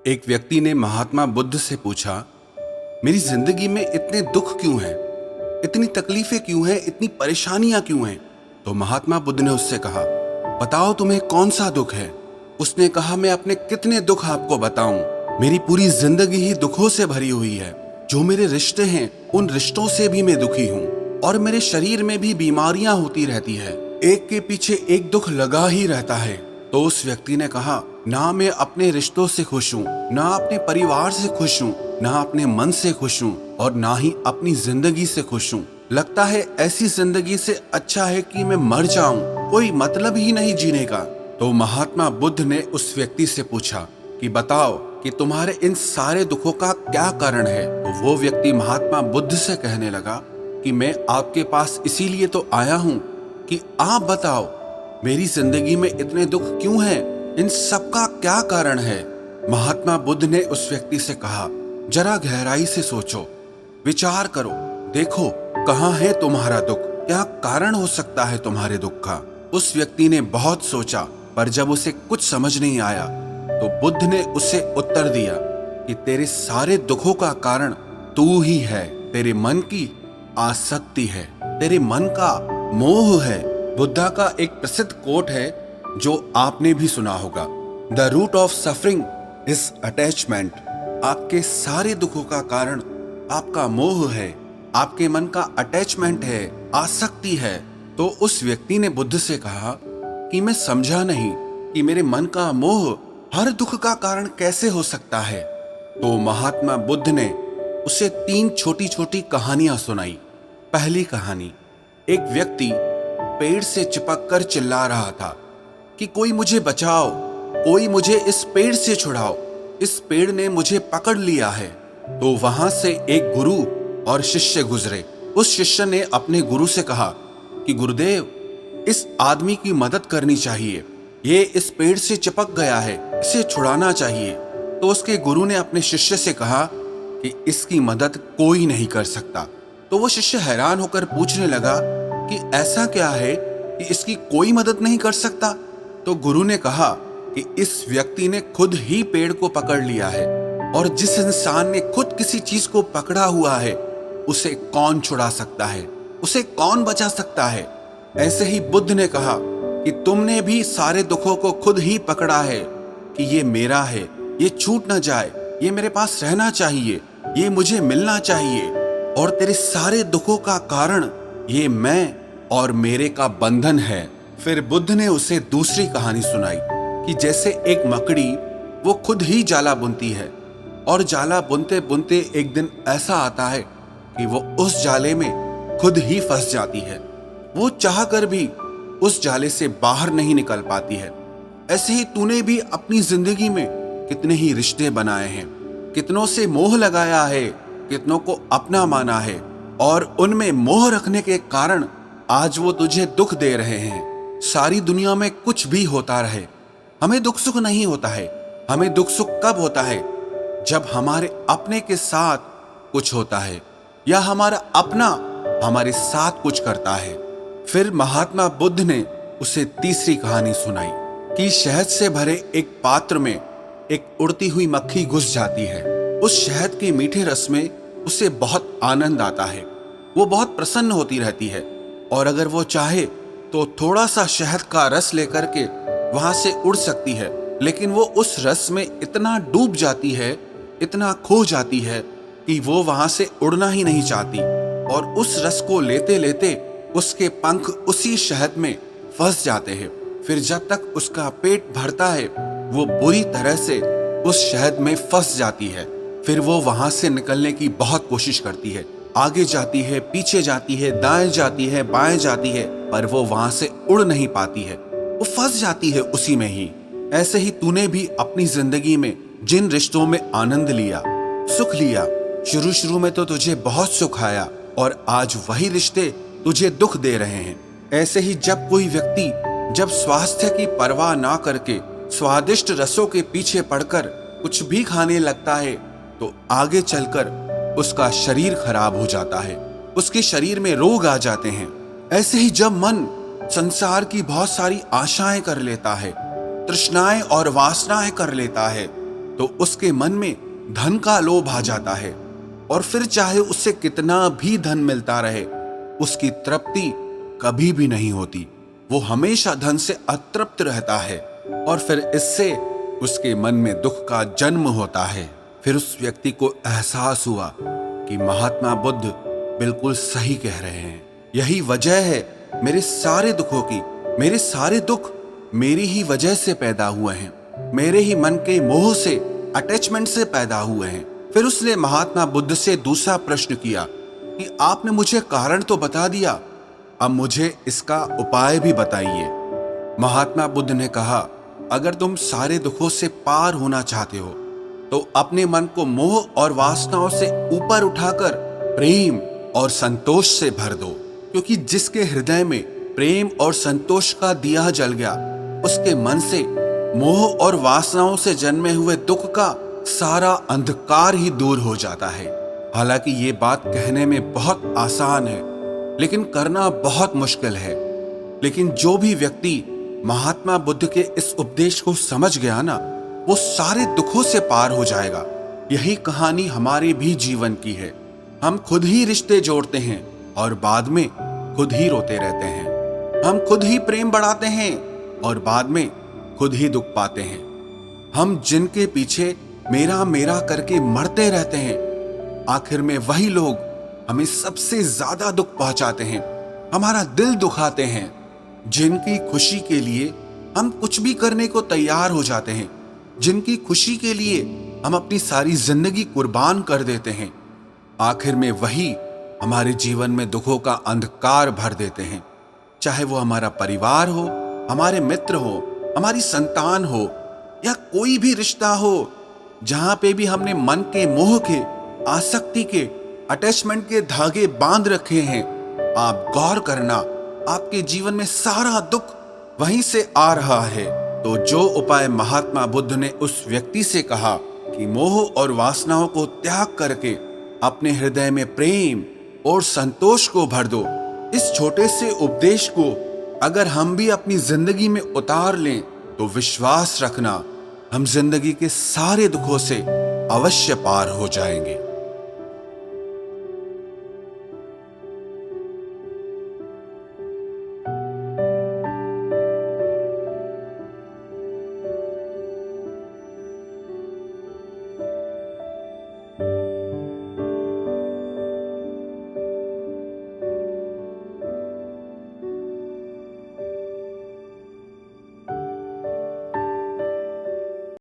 एक व्यक्ति ने महात्मा बुद्ध से पूछा, मेरी जिंदगी में इतने दुख क्यों हैं? इतनी तकलीफें क्यों हैं? इतनी परेशानियां क्यों हैं? तो महात्मा बुद्ध ने उससे कहा, बताओ तुम्हें कौन सा दुख है? उसने कहा, मैं अपने कितने दुख आपको बताऊं? मेरी पूरी जिंदगी ही दुखों से भरी हुई है। जो मेरे रिश्ते हैं उन रिश्तों से भी मैं दुखी हूँ और मेरे शरीर में भी बीमारियां होती रहती है। एक के पीछे एक दुख लगा ही रहता है। तो उस व्यक्ति ने कहा, ना मैं अपने रिश्तों से खुश हूँ, ना अपने परिवार से खुश हूँ, ना अपने मन से खुश हूँ और ना ही अपनी जिंदगी से खुश हूँ। लगता है ऐसी जिंदगी से अच्छा है कि मैं मर जाऊं, कोई मतलब ही नहीं जीने का। तो महात्मा बुद्ध ने उस व्यक्ति से पूछा कि बताओ कि तुम्हारे इन सारे दुखों का क्या कारण है? तो वो व्यक्ति महात्मा बुद्ध से कहने लगा कि मैं आपके पास इसीलिए तो आया हूँ कि आप बताओ मेरी जिंदगी में इतने दुख क्यों हैं? इन सब का क्या कारण है? महात्मा बुद्ध ने उस व्यक्ति से कहा, जरा गहराई से सोचो, विचार करो, देखो कहाँ है तुम्हारा दुख, क्या कारण हो सकता है तुम्हारे दुख का। उस व्यक्ति ने बहुत सोचा, पर जब उसे कुछ समझ नहीं आया तो बुद्ध ने उसे उत्तर दिया कि तेरे सारे दुखों का कारण तू ही है। तेरे मन की आसक्ति है, तेरे मन का मोह है। बुद्धा का एक प्रसिद्ध कोट है जो आपने भी सुना होगा, the root of suffering is attachment. आपके सारे दुखों का कारण आपका मोह है, आपके मन का अटैचमेंट है, आसक्ति है। तो उस व्यक्ति ने बुद्ध से कहा कि मैं समझा नहीं कि मेरे मन का मोह हर दुख का कारण कैसे हो सकता है। तो महात्मा बुद्ध ने उसे 3 छोटी छोटी कहानियां सुनाई। पहली कहानी, एक व्यक्ति पेड़ से चिपक कर चिल्ला रहा था कि कोई मुझे बचाओ, कोई मुझे इस पेड़ से छुड़ाओ, इस पेड़ ने मुझे पकड़ लिया है। तो वहां से एक गुरु और शिष्य गुजरे। उस शिष्य ने अपने गुरु से कहा कि गुरुदेव, इस आदमी की मदद करनी चाहिए, ये इस पेड़ से चिपक गया है, इसे छुड़ाना चाहिए। तो उसके गुरु ने अपने शिष्य से कहा कि इसकी मदद कोई नहीं कर सकता। तो वो शिष्य हैरान होकर पूछने लगा कि ऐसा क्या है कि इसकी कोई मदद नहीं कर सकता। तो गुरु ने कहा कि इस व्यक्ति ने खुद ही पेड़ को पकड़ लिया है और जिस इंसान ने खुद किसी चीज को पकड़ा हुआ है उसे कौन छुड़ा सकता है, उसे कौन बचा सकता है। ऐसे ही बुद्ध ने कहा कि तुमने भी सारे दुखों को खुद ही पकड़ा है कि ये मेरा है, ये छूट ना जाए, ये मेरे पास रहना चाहिए, ये मुझे मिलना चाहिए। और तेरे सारे दुखों का कारण ये मैं और मेरे का बंधन है। फिर बुद्ध ने उसे दूसरी कहानी सुनाई कि जैसे एक मकड़ी वो खुद ही जाला बुनती है और जाला बुनते बुनते एक दिन ऐसा आता है कि वो उस जाले में खुद ही फंस जाती है। वो चाह कर भी उस जाले से बाहर नहीं निकल पाती है। ऐसे ही तूने भी अपनी जिंदगी में कितने ही रिश्ते बनाए हैं, कितनों से मोह लगाया है, कितनों को अपना माना है और उनमें मोह रखने के कारण आज वो तुझे दुख दे रहे हैं। सारी दुनिया में कुछ भी होता रहे, हमें दुख सुख नहीं होता है। हमें दुख सुख कब होता है? जब हमारे अपने के साथ कुछ होता है या हमारा अपना हमारे साथ कुछ करता है। फिर महात्मा बुद्ध ने उसे तीसरी कहानी सुनाई कि शहद से भरे एक पात्र में एक उड़ती हुई मक्खी घुस जाती है। उस शहद के मीठे रस में उसे बहुत आनंद आता है, वो बहुत प्रसन्न होती रहती है और अगर वो चाहे तो थोड़ा सा शहद का रस लेकर के वहां से उड़ सकती है, लेकिन वो उस रस में इतना डूब जाती है, इतना खो जाती है कि वो वहां से उड़ना ही नहीं चाहती और उस रस को लेते लेते उसके पंख उसी शहद में फंस जाते हैं। फिर जब तक उसका पेट भरता है वो बुरी तरह से उस शहद में फंस जाती है। फिर वो वहां से निकलने की बहुत कोशिश करती है, आगे जाती है, पीछे जाती है, दाएं जाती है, बाएं जाती है, पर वो वहां से उड़ नहीं पाती है, वो फंस जाती है उसी में ही। ऐसे ही तूने भी अपनी जिंदगी में जिन रिश्तों में आनंद लिया, सुख लिया, शुरू शुरू में तो तुझे बहुत सुख आया और आज वही रिश्ते तुझे दुख दे रहे हैं। ऐसे ही जब कोई व्यक्ति जब स्वास्थ्य की परवाह ना करके स्वादिष्ट रसों के पीछे पड़कर कुछ भी खाने लगता है तो आगे चलकर उसका शरीर खराब हो जाता है, उसके शरीर में रोग आ जाते हैं। ऐसे ही जब मन संसार की बहुत सारी आशाएं कर लेता है, तृष्णाएं और वासनाएं कर लेता है, तो उसके मन में धन का लोभ आ जाता है और फिर चाहे उससे कितना भी धन मिलता रहे, उसकी तृप्ति कभी भी नहीं होती। वो हमेशा धन से अतृप्त रहता है और फिर इससे उसके मन में दुख का जन्म होता है। फिर उस व्यक्ति को एहसास हुआ कि महात्मा बुद्ध बिल्कुल सही कह रहे हैं। यही वजह है मेरे सारे दुखों की। मेरे सारे दुख मेरी ही वजह से पैदा हुए हैं, मेरे ही मन के मोह से, अटैचमेंट से पैदा हुए हैं। फिर उसने महात्मा बुद्ध से दूसरा प्रश्न किया कि आपने मुझे कारण तो बता दिया, अब मुझे इसका उपाय भी बताइए। महात्मा बुद्ध ने कहा, अगर तुम सारे दुखों से पार होना चाहते हो तो अपने मन को मोह और वासनाओं से ऊपर उठाकर प्रेम और संतोष से भर दो, क्योंकि जिसके हृदय में प्रेम और संतोष का दिया जल गया, उसके मन से मोह और वासनाओं से जन्मे हुए दुख का सारा अंधकार ही दूर हो जाता है। हालांकि ये बात कहने में बहुत आसान है, लेकिन करना बहुत मुश्किल है। लेकिन जो भी व्यक्ति महात्मा बुद्ध के इस उपदेश को समझ गया ना, वो सारे दुखों से पार हो जाएगा। यही कहानी हमारे भी जीवन की है। हम खुद ही रिश्ते जोड़ते हैं और बाद में खुद ही रोते रहते हैं। हम खुद ही प्रेम बढ़ाते हैं और बाद में खुद ही दुख पाते हैं। हम जिनके पीछे मेरा मेरा करके मरते रहते हैं, आखिर में वही लोग हमें सबसे ज्यादा दुख पहुंचाते हैं, हमारा दिल दुखाते हैं। जिनकी खुशी के लिए हम कुछ भी करने को तैयार हो जाते हैं, जिनकी खुशी के लिए हम अपनी सारी जिंदगी कुर्बान कर देते हैं, आखिर में वही हमारे जीवन में दुखों का अंधकार भर देते हैं। चाहे वो हमारा परिवार हो, हमारे मित्र हो, हमारी संतान हो या कोई भी रिश्ता हो, जहां पे भी हमने मन के मोह के, आसक्ति के, अटैचमेंट के धागे बांध रखे हैं, आप गौर करना, आपके जीवन में सारा दुख वहीं से आ रहा है। तो जो उपाय महात्मा बुद्ध ने उस व्यक्ति से कहा कि मोह और वासनाओं को त्याग करके अपने हृदय में प्रेम और संतोष को भर दो, इस छोटे से उपदेश को अगर हम भी अपनी जिंदगी में उतार लें तो विश्वास रखना, हम जिंदगी के सारे दुखों से अवश्य पार हो जाएंगे।